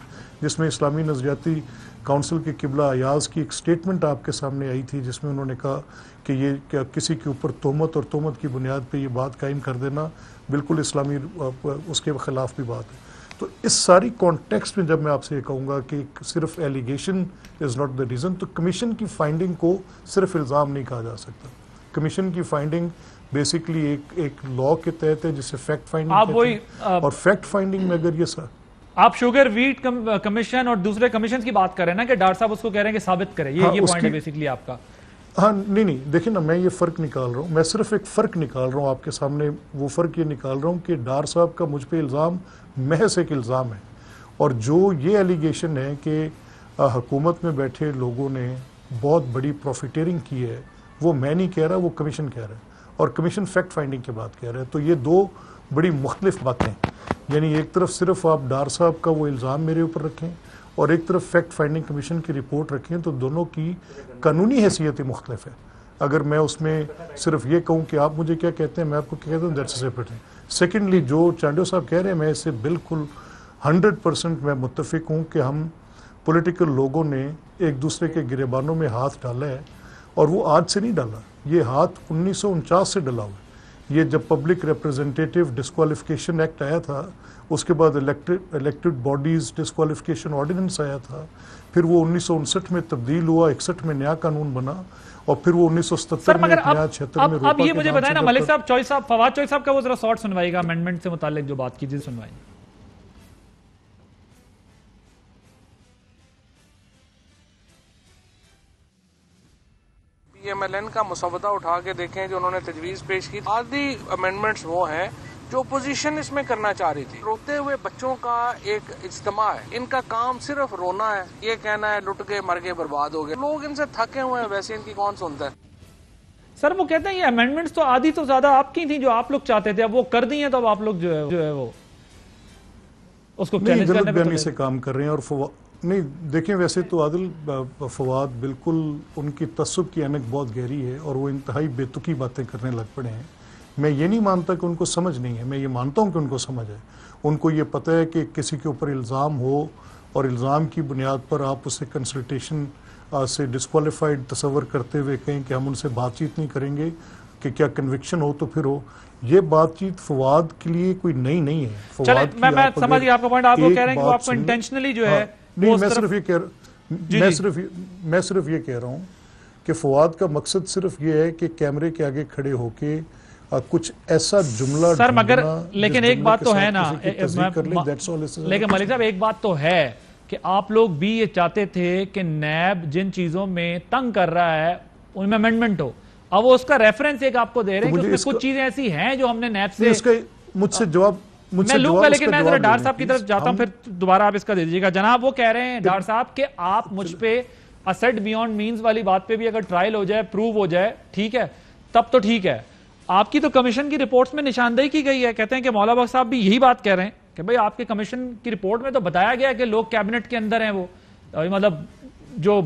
جس میں اسلامی نظریاتی کونسل کے قبلہ ایاز کی ایک سٹیٹمنٹ آپ کے سامنے آئی تھی, جس میں انہوں نے کہا کہ یہ کسی کے اوپر تہمت اور تہمت کی بنیاد پہ یہ بات قائم کر دینا بالکل اسلامی اس کے خلاف بھی بات ہے. تو اس ساری کانٹیکسٹ میں جب میں آپ سے یہ کہوں گا کہ صرف allegation is not the reason, تو کمیشن کی فائنڈنگ کو صرف الزام نہیں کہا جا سکتا. کمیشن کی فائنڈنگ بیسکلی ایک لاء کے تحت ہے جسے فیکٹ فائنڈنگ, اور فیکٹ فائنڈنگ میں اگر یہ آپ شوگر ویٹ کمیشن اور دوسرے کمیشن کی بات کر رہے ہیں نا کہ ڈاکٹر صاحب اس کو کہہ رہے ہیں کہ ثابت کریں, یہ پوائنٹ ہے بیسکلی آپ کا. ہاں نہیں دیکھیں نا, میں یہ فرق نکال رہا ہوں, میں صرف ایک فرق نکال رہا ہوں آپ کے سامنے. وہ فرق یہ نکال رہا ہوں کہ ڈار صاحب کا مجھ پہ الزام محض ایک الزام ہے, اور جو یہ ایلیگیشن ہے کہ حکومت میں بیٹھے لوگوں نے بہت بڑی پروفیٹیرنگ کی ہے, وہ میں نہیں کہہ رہا, وہ کمیشن کہہ رہا ہے, اور کمیشن فیکٹ فائنڈنگ کے بات کہہ رہا ہے. تو یہ 2 بڑی مختلف باتیں, یعنی ایک طرف صرف آپ ڈار صاحب کا وہ الزام میرے اوپر رکھیں اور ایک طرف فیکٹ فائنڈنگ کمیشن کی رپورٹ رکھیں, تو دونوں کی قانونی حیثیتیں مختلف ہے. اگر میں اس میں صرف یہ کہوں کہ آپ مجھے کیا کہتے ہیں, میں آپ کو کہتا ہوں, دیٹس سیپریٹ ہے. سیکنڈلی جو چانڈیو صاحب کہہ رہے ہیں, میں اس سے بالکل 100% میں متفق ہوں کہ ہم پولیٹیکل لوگوں نے ایک دوسرے کے گریبانوں میں ہاتھ ڈالا ہے, اور وہ آج سے نہیں ڈالا, یہ ہاتھ 1949 سے ڈلا ہوا ہے. یہ جب پبلک ریپرزنٹیٹیو ڈسکوالیفیکیشن ایکٹ آیا تھا, اس کے بعد الیکٹڈ باڈیز ڈسکوالیفیکیشن آرڈیننس آیا تھا, پھر وہ 1959 میں تبدیل ہوا, 61 میں نیا قانون بنا, اور پھر وہ 1977 میں نیا 76 میں. اب یہ مجھے بتائیں نا ملک صاحب, فواد چوئی صاحب کا وہ ذرا شارٹ سنوائیے گا امینڈمنٹ سے متعلق جو بات کی جی, سنوائیں. پی ایم ایل این کا مسودہ اٹھا کے دیکھیں جو انہوں نے تجویز پیش کی, آدھی امینڈمنٹس وہ ہیں جو اپوزیشن اس میں کرنا چاہ رہی تھی. روتے ہوئے بچوں کا ایک اجتماع ہے, ان کا کام صرف رونا ہے, یہ کہنا ہے لٹ گئے مر گئے برباد ہو گئے. لوگ ان سے تھکے ہوئے ہیں, ویسے ان کی کون سنتا ہے. سر وہ کہتے ہیں یہ امینڈمنٹس تو آدھی تو زیادہ آپ کی تھیں جو آپ لوگ چاہتے تھے, اب وہ کر دی ہیں, تو اب آپ لوگ جو ہے وہ اس کو چیلنج کرنے پہ سے کام کر رہے ہیں. اور نہیں دیکھیں, ویسے تو عادل فواد بالکل ان کی تعصب کی اینک بہت گہری ہے, اور وہ انتہائی بے تکی باتیں کرنے لگ پڑے ہیں. میں یہ نہیں مانتا کہ ان کو سمجھ نہیں ہے، میں یہ مانتا ہوں کہ ان کو سمجھ ہے. ان کو یہ پتہ ہے کہ کسی کے اوپر الزام ہو اور الزام کی بنیاد پر آپ اسے کنسلٹیشن سے ڈسکوالیفائڈ تصور کرتے ہوئے کہیں کہ ہم ان سے بات چیت نہیں کریں گے، کہ کیا کنوکشن ہو تو پھر ہو. یہ بات چیت فواد کے لیے کوئی نئی نہیں ہے. فواد میں سمجھ گیا آپ کا پوائنٹ. آپ وہ کہہ رہے ہیں کہ وہ آپ کو انٹینشنلی جو ہے نہیں، میں صرف یہ کہہ رہا ہوں کہ فواد کا مقصد صرف یہ ہے کہ کیمرے کے آگے کھڑے ہو کے کچھ ایسا جملہ سر مگر لیکن ایک بات تو ہے نا، لیکن ملک صاحب ایک بات تو ہے کہ آپ لوگ بھی یہ چاہتے تھے کہ نیب جن چیزوں میں تنگ کر رہا ہے ان میں امینڈمنٹ ہو. اب وہ اس کا ریفرنس ایک آپ کو دے رہے ہیں کہ اس میں کچھ چیزیں ایسی ہیں جو ہم نے نیب سے مجھ سے جواب میں لوں گا، لیکن میں ذرا ڈاکٹر صاحب کی طرف جاتا ہوں، پھر دوبارہ آپ اس کا دے دیجیے گا. جناب وہ کہہ رہے ہیں ڈاکٹر صاحب کہ آپ مجھ پہ اسٹ بیونڈ مینز والی بات پہ بھی اگر ٹرائل ہو جائے، پروو ہو جائے، ٹھیک ہے تب تو ٹھیک ہے. آپ کی تو کمیشن کی رپورٹس میں نشاندہی کی گئی ہے، کہتے ہیں کہ مولا بخش صاحب بھی یہی بات کہہ رہے ہیں کہ بھئی آپ کے کمیشن کی رپورٹ میں تو بتایا گیا کہ لوگ کیبنٹ کے اندر ہیں، وہ مطلب جو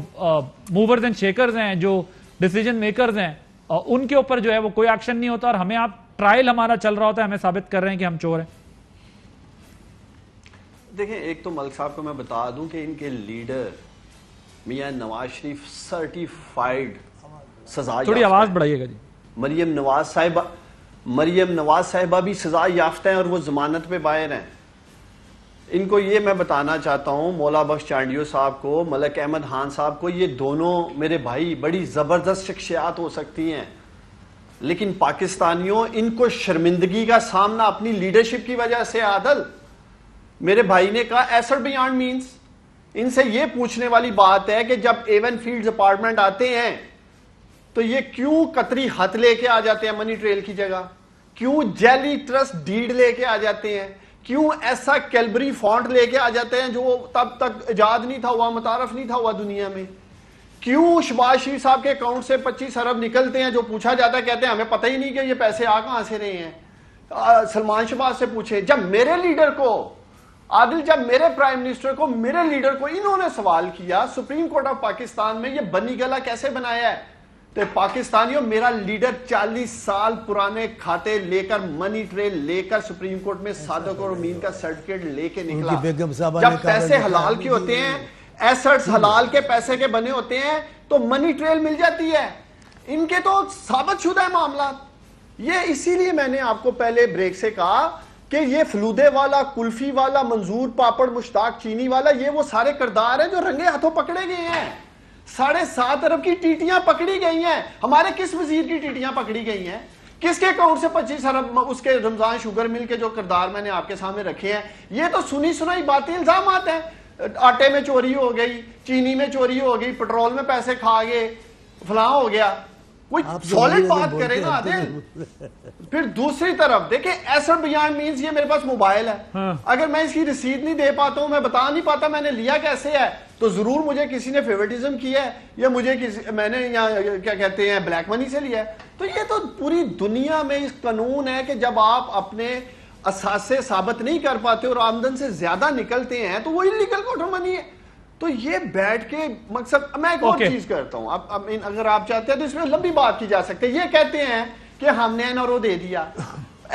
موورز اینڈ شیکرز ہیں، جو ڈیسیجن میکرز ہیں، ان کے اوپر جو ہے وہ کوئی ایکشن نہیں ہوتا، اور ہمیں آپ ٹرائل ہمارا چل رہا ہوتا ہے، ہمیں ثابت کر رہے ہیں کہ ہم چور ہیں. دیکھیں ایک تو ملک صاحب کو میں بتا دوں کہ ان کے لیڈر میاں نواز شریف سرٹیفائیڈ سزا، تھوڑی آواز بڑھائیے گا جی. مریم نواز صاحبہ بھی سزا یافتہ ہیں اور وہ ضمانت پہ باہر ہیں. ان کو یہ میں بتانا چاہتا ہوں، مولا بخش چانڈیو صاحب کو، ملک احمد خان صاحب کو، یہ دونوں میرے بھائی بڑی زبردست شخصیات ہو سکتی ہیں، لیکن پاکستانیوں ان کو شرمندگی کا سامنا اپنی لیڈرشپ کی وجہ سے عادل. میرے بھائی نے کہا ایسٹ بیانڈ مینز، ان سے یہ پوچھنے والی بات ہے کہ جب ایون فیلڈز اپارٹمنٹ آتے ہیں تو یہ کیوں قطری خط لے کے آ جاتے ہیں منی ٹریل کی جگہ، کیوں جیلی ٹرسٹ ڈیڈ لے کے آ جاتے ہیں، کیوں ایسا کیلبری فونٹ لے کے آ جاتے ہیں جو تب تک ایجاد نہیں تھا ہوا، متعارف نہیں تھا ہوا دنیا میں، کیوں شہباز شریف صاحب کے اکاؤنٹ سے 25 ارب نکلتے ہیں جو پوچھا جاتا ہے کہتے ہیں ہمیں پتہ ہی نہیں کہ یہ پیسے آ کہاں سے رہے ہیں. سلمان شہباز سے پوچھے، جب میرے لیڈر کو عادل، جب میرے پرائم منسٹر کو، میرے لیڈر کو انہوں نے سوال کیا سپریم کورٹ آف پاکستان میں، یہ بنی گلا کیسے بنایا ہے، تو پاکستانیوں میرا لیڈر 40 سال پرانے کھاتے لے کر، منی ٹریل لے کر سپریم کورٹ میں صادق اور امین کا سرٹیفکیٹ لے کے نکلا. جب پیسے حلال کے ہوتے ہیں، ایسٹس حلال کے پیسے کے بنے ہوتے ہیں تو منی ٹریل مل جاتی ہے. ان کے تو ثابت شدہ ہے معاملات. یہ اسی لیے میں نے آپ کو پہلے بریک سے کہا کہ یہ فلودے والا، کلفی والا، منظور پاپڑ، مشتاق چینی والا، یہ وہ سارے کردار ہیں جو رنگے ہاتھوں پکڑے گئے ہیں. 7.5 ارب کی ٹیٹیاں پکڑی گئی ہیں. ہمارے کس وزیر کی ٹیٹیاں پکڑی گئی ہیں؟ کس کے اکاؤنٹ سے 25 ارب اس کے رمضان شوگر مل کے جو کردار میں نے آپ کے سامنے رکھے ہیں، یہ تو سنی سنائی باتیں، الزامات ہیں. آٹے میں چوری ہو گئی، چینی میں چوری ہو گئی، پیٹرول میں پیسے کھا گئے، فلاں ہو گیا. کوئی سالڈ بات کرے نا عادل. پھر دوسری طرف دیکھیں ایسٹ بیانڈ مینز، یہ میرے پاس موبائل ہے، اگر میں اس کی رسید نہیں دے پاتا ہوں، میں بتا نہیں پاتا میں نے لیا کیسے ہے، تو ضرور مجھے کسی نے فیورٹزم کیا ہے، یا میں نے کیا کہتے ہیں بلیک منی سے لیا ہے. تو یہ تو پوری دنیا میں اس قانون ہے کہ جب آپ اپنے اثاثے ثابت نہیں کر پاتے اور آمدن سے زیادہ نکلتے ہیں تو وہ انلیگل کوٹر منی ہے. تو یہ بیٹھ کے مقصد، میں ایک اور چیز کرتا ہوں، اب اگر آپ چاہتے ہیں تو اس میں لمبی بات کی جا سکتے. یہ کہتے ہیں کہ ہم نے NRO دے دیا.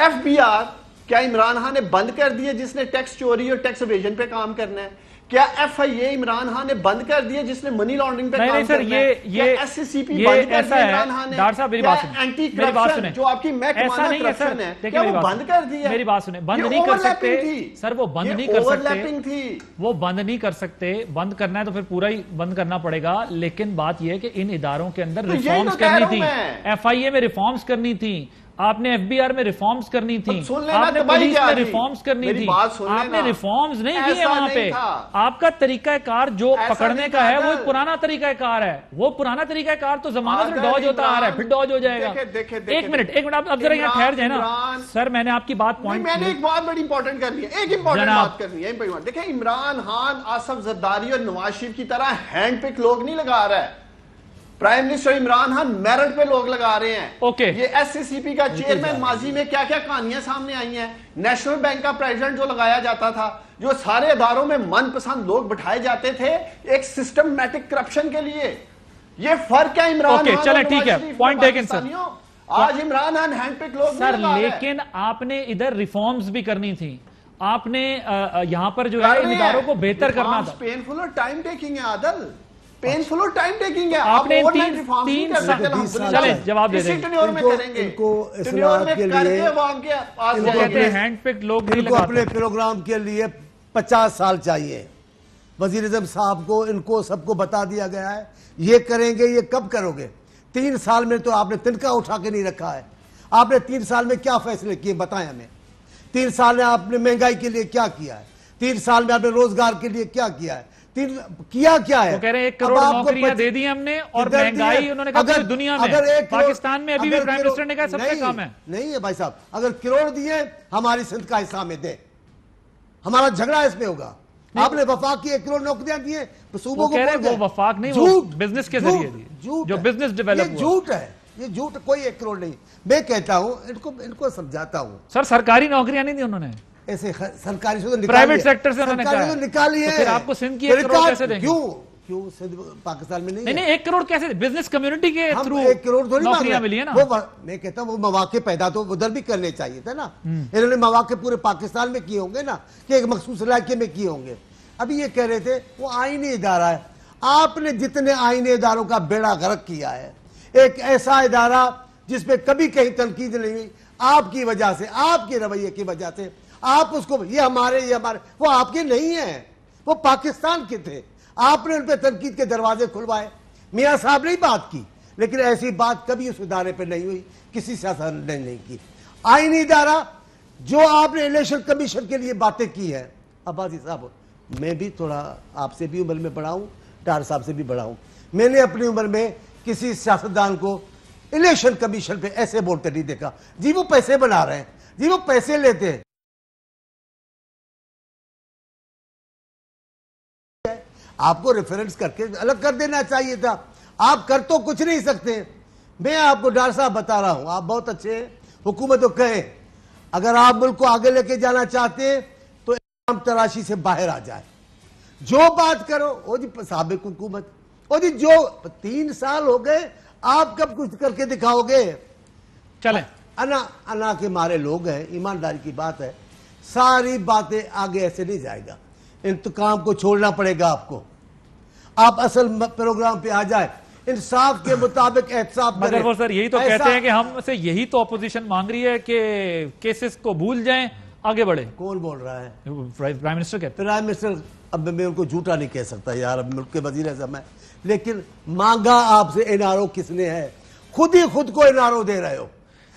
FBR کیا عمران خان نے بند کر دیا جس نے ٹیکس چوری اور ٹیکس ایویژن پہ کام کرنا ہے؟ کیا FIA عمران خان نے بند کر دیا جس نے منی لانڈرنگ پہ کام کرنا ہے؟ کیا SCCP بند کر دیا عمران خان نے؟ ڈاکٹر صاحب میری بات سنیں، اینٹی کرپشن جو آپ کی محکمہ کرپشن ہے، کیا وہ بند کر دیا؟ میری بات سنیں، بند نہیں کر سکتے سر، وہ بند نہیں کر سکتے، وہ بند نہیں کر سکتے. بند کرنا ہے تو پھر پورا ہی بند کرنا پڑے گا. لیکن بات یہ ہے کہ ان اداروں کے اندر ریفارمز کرنی تھی، FIA میں ریفارمز کرنی تھی، آپ نے FBR میں ریفارمز کرنی تھی، آپ نے پولیس میں ریفارمز کرنی تھی، آپ نے ریفارمز نہیں کیے وہاں پہ. آپ کا طریقہ کار جو پکڑنے کا ہے وہ پرانا طریقہ کار ہے، وہ پرانا طریقہ کار تو ضمانت میں ڈاج ہوتا آ رہا ہے، پھر ڈاج ہو جائے گا. ایک منٹ آپ ذرا یہاں ٹھہر جائیں نا سر، میں نے آپ کی بات پوائنٹ، میں نے ایک بات بڑی امپورٹنٹ کرنی ہے، ایک امپورٹنٹ بات کرنی ہے. دیکھیں عمران خان آصف زرداری اور نواز شریف کی طرح ہینڈ پک لوگ نہیں لگا رہا ہے. Prime minister Imran Khan merit پہ لوگ لگا رہے ہیں. یہ SCCP کا چیئرمین ماضی میں کیا کیا کہانیاں سامنے آئی ہیں. نیشنل بینک کا پریزیڈنٹ جو لگایا جاتا تھا، جو سارے اداروں میں من پسند لوگ بٹھائے جاتے تھے ایک سسٹمیٹک کرپشن کے لیے. یہ فرق ہے عمران خان چلیں ٹھیک ہے، پوائنٹ ٹیکن سر. آج عمران خان ہینڈ پک لوگ سر لیکن آپ نے ادھر ریفارمز بھی کرنی تھی, آپ نے یہاں پر جو ہے ان اداروں کو بہتر کرنا تھا. پینفل اور ٹائم ٹیکنگ ہے عادل, پینفل اور ٹائم ٹیکنگ ہے. آپ نے تین چلیں جواب دے دیں. ان کو اصلاحات کے لیے ہینڈ پک لوگ ان کو اپنے پروگرام کے لیے 50 سال چاہیے. وزیر اعظم صاحب کو ان کو سب کو بتا دیا گیا ہے یہ کریں گے, یہ کب کرو گے. 3 سال میں تو آپ نے تنخواہ اٹھا کے نہیں رکھا ہے. آپ نے 3 سال میں کیا فیصلے کیے بتائیں ہمیں. 3 سال میں آپ نے مہنگائی کے لیے کیا کیا ہے, 3 سال میں آپ نے روزگار کے لیے کیا کیا ہے, کیا ہے. وہ کہہ رہے ہیں 1 کروڑ نوکریاں دے دی ہم نے, اور مہنگائی انہوں نے کہا پوری دنیا میں, پاکستان میں ابھی بھی پرائم منسٹر نے کہا سب سے کم ہے. نہیں ہے بھائی صاحب, اگر کروڑ دیے ہماری سندھ کا حصہ میں دے, ہمارا جھگڑا اس میں ہوگا. آپ نے وفاق کی 1 کروڑ نوکریاں دی ہیں صوبوں کو, وہ وفاق نہیں, وہ بزنس کے ذریعے دی, جو بزنس ڈیولپ ہوا. یہ جھوٹ ہے, یہ جھوٹ. کوئی 1 کروڑ نہیں. میں کہتا ہوں ان کو سمجھاتا ہوں. سر سرکاری نوکریاں نہیں دی انہوں نے, ایسے سرکاری سے پرائیویٹ سیکٹر سے انہوں نے کہا نکالی ہے. پھر آپ کو سندھ کی 1 کروڑ کیسے دیں گے؟ کیوں سندھ پاکستان میں نہیں 1 کروڑ کیسے, بزنس کمیونٹی کے تھرو 1 کروڑ تھوڑی نوکریاں ملی ہیں نا. میں کہتا ہوں وہ مواقع پیدا تو ادھر بھی کرنے چاہیے تھے نا. انہوں نے مواقع پورے پاکستان میں کیے ہوں گے نا, کہ ایک مخصوص علاقے میں کیے ہوں گے. ابھی یہ کہہ رہے تھے وہ آئینی ادارہ ہے. آپ نے جتنے آئینی اداروں کا بیڑا غرق کیا ہے, ایک ایسا ادارہ جس پہ کبھی کہیں تنقید نہیں ہوئی, آپ کی وجہ سے, آپ کے رویے کی وجہ سے, آپ اس کو یہ ہمارے وہ آپ کے نہیں ہیں, وہ پاکستان کے تھے. آپ نے ان پہ تنقید کے دروازے کھلوائے. میاں صاحب نے بات کی, لیکن ایسی بات کبھی اس ادارے پہ نہیں ہوئی, کسی سیاست نے نہیں کی. آئینی ادارہ جو آپ نے الیکشن کمیشن کے لیے باتیں کی ہیں. عباسی صاحب میں بھی تھوڑا آپ سے بھی عمر میں بڑا ہوں, ڈار صاحب سے بھی بڑا ہوں. میں نے اپنی عمر میں کسی سیاستدان کو الیکشن کمیشن پہ ایسے بولتے نہیں دیکھا. جی وہ پیسے بنا رہے ہیں, جی وہ پیسے لیتے ہیں. آپ کو ریفرنس کر کے الگ کر دینا چاہیے تھا. آپ کر تو کچھ نہیں سکتے. میں آپ کو ڈار صاحب بتا رہا ہوں, آپ بہت اچھے ہیں, حکومت کو کہیں اگر آپ ملک کو آگے لے کے جانا چاہتے ہیں تو تراشی سے باہر آ جائے. جو بات کرو وہ جی سابق حکومت, وہ جی جو 3 سال ہو گئے, آپ کب کچھ کر کے دکھاؤ گے. چلیں انا کے مارے لوگ ہیں, ایمانداری کی بات ہے. ساری باتیں آگے ایسے نہیں جائے گا. انتقام کو چھوڑنا پڑے گا آپ کو. آپ اصل پروگرام پہ آ جائے, انصاف کے مطابق احتساب کریں. مگر وہ سر یہی تو کہتے ہیں کہ ہم سے یہی تو اپوزیشن مانگ رہی ہے کہ کیسز کو بھول جائیں, آگے بڑھے. کون بول رہا ہے؟ پرائم منسٹر کہتے ہیں. پرائم منسٹر, اب میں ان کو جھوٹا نہیں کہہ سکتا یار, اب ملک کے وزیر اعظم ہے, لیکن مانگا آپ سے این آر او کس نے ہے؟ خود ہی خود کو این آر او دے رہے ہو.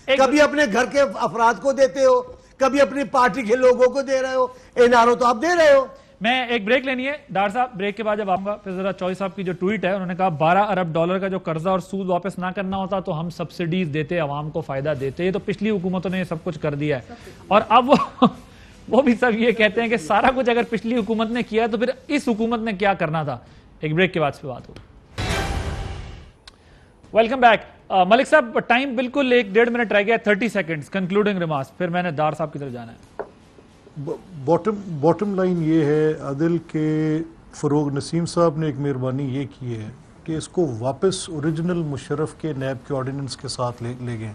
کبھی اپنے گھر کے افراد کو دیتے ہو, کبھی اپنی پارٹی کے لوگوں کو دے رہے ہو. این آر او تو آپ دے رہے ہو. میں ایک بریک لینی ہے ڈار صاحب, بریک کے بعد جب آؤں گا پھر ذرا چوہدری صاحب کی جو ٹویٹ ہے, انہوں نے کہا 12 ارب ڈالر کا جو قرضہ اور سود واپس نہ کرنا ہوتا تو ہم سبسڈیز دیتے, عوام کو فائدہ دیتے. یہ تو پچھلی حکومتوں نے یہ سب کچھ کر دیا ہے, اور اب وہ بھی سب یہ کہتے ہیں کہ سارا کچھ اگر پچھلی حکومت نے کیا تو پھر اس حکومت نے کیا کرنا تھا. ایک بریک کے بعد پہ بات ہوگی. Welcome back. ملک صاحب ٹائم بالکل 1.5 منٹ رہ گیا, 30 سیکنڈز کنکلوڈنگ ریمارکس, پھر میں نے ڈار صاحب کی طرف جانا ہے. باٹم لائن یہ ہے عادل کہ فروغ نسیم صاحب نے ایک مہربانی یہ کی ہے کہ اس کو واپس اوریجنل مشرف کے نیب کے آرڈیننس کے ساتھ لے گئے.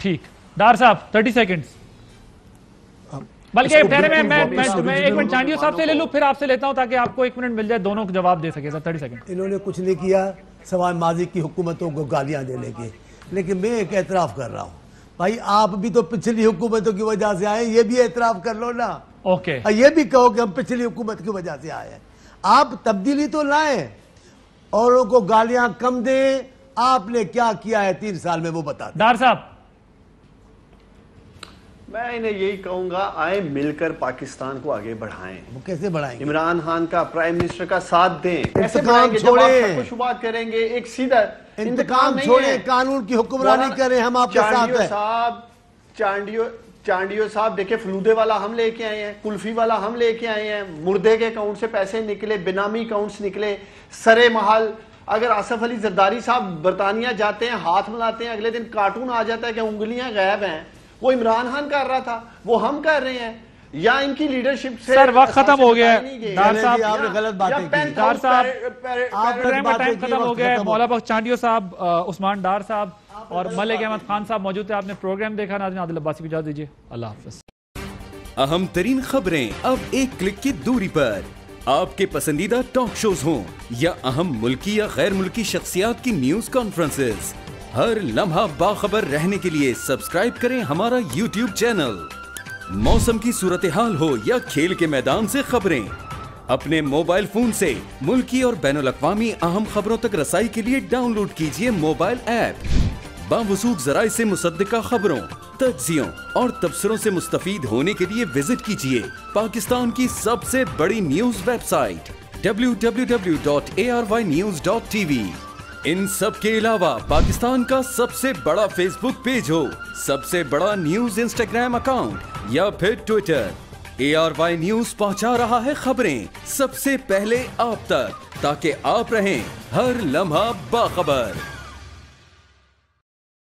ٹھیک ڈار صاحب 30 سیکنڈز. بلکہ میں 1 منٹ چانڈیو صاحب سے لے لوں, پھر آپ سے لیتا ہوں تاکہ آپ کو 1 منٹ مل جائے, دونوں کو جواب دے سکے. 30 سیکنڈ. انہوں نے کچھ نہیں کیا سوائے ماضی کی حکومتوں کو گالیاں دینے کے. لیکن میں ایک اعتراف کر رہا ہوں, بھائی آپ بھی تو پچھلی حکومتوں کی وجہ سے آئے, یہ بھی اعتراف کر لو نا. اوکے, یہ بھی کہو کہ ہم پچھلی حکومت کی وجہ سے آئے ہیں. آپ تبدیلی تو لائیں, اوروں کو گالیاں کم دیں. آپ نے کیا کیا ہے 3 سال میں وہ بتا دیں. ڈار صاحب میں انہیں یہی کہوں گا, آئیں مل کر پاکستان کو آگے بڑھائیں. وہ کیسے بڑھائیں گے؟ عمران خان کا, پرائم منسٹر کا ساتھ دیں. انتقام چھوڑیں, کچھ بات کریں گے, ایک سیدھا انتقام چھوڑیں, قانون کی حکمرانی کریں. ہم آپ کے ساتھ ہیں. چانڈیو صاحب دیکھیں, فلودے والا ہم لے کے آئے ہیں, کلفی والا ہم لے کے آئے ہیں, مردے کے اکاؤنٹ سے پیسے نکلے, بینامی اکاؤنٹس نکلے, سرے محل. اگر آصف علی زرداری صاحب برطانیہ جاتے ہیں, ہاتھ ملاتے ہیں, اگلے دن کارٹون آ جاتا ہے کہ انگلیاں غائب ہیں. وہ عمران خان کر رہا تھا, وہ ہم کر رہے ہیں. یا ان کی لیڈرشپ سے سر وقت ختم ہو گیا ہے. ڈار صاحب آپ نے غلط باتیں کی. ڈار صاحب ٹائم ختم ہو گیا ہے. مولا بخش چانڈیو صاحب, عثمان ڈار صاحب, اور ملک احمد خان صاحب موجود تھے. آپ نے پروگرام دیکھا. ناظرین عادل عباسی کو اجازت دیجیے. اللہ حافظ. اہم ترین خبریں اب ایک کلک کی دوری پر. آپ کے پسندیدہ ٹاک شوز ہوں یا اہم ملکی یا غیر ملکی شخصیات کی نیوز کانفرنسز، ہر لمحہ باخبر رہنے کے لیے سبسکرائب کریں ہمارا یوٹیوب چینل. موسم کی صورتحال ہو یا کھیل کے میدان سے خبریں، اپنے موبائل فون سے ملکی اور بین الاقوامی اہم خبروں تک رسائی کے لیے ڈاؤن لوڈ کیجیے موبائل ایپ. باوثوق ذرائع سے مصدقہ خبروں، تجزیوں اور تبصروں سے مستفید ہونے کے لیے وزٹ کیجیے پاکستان کی سب سے بڑی نیوز ویب سائٹ www.arYnews.tv. ان سب کے علاوہ پاکستان کا سب سے بڑا فیس بک پیج ہو، سب سے بڑا نیوز انسٹاگرام اکاؤنٹ یا پھر ٹویٹر، ARY نیوز پہنچا رہا ہے خبریں سب سے پہلے آپ تک، تاکہ آپ رہیں ہر لمحہ باخبر.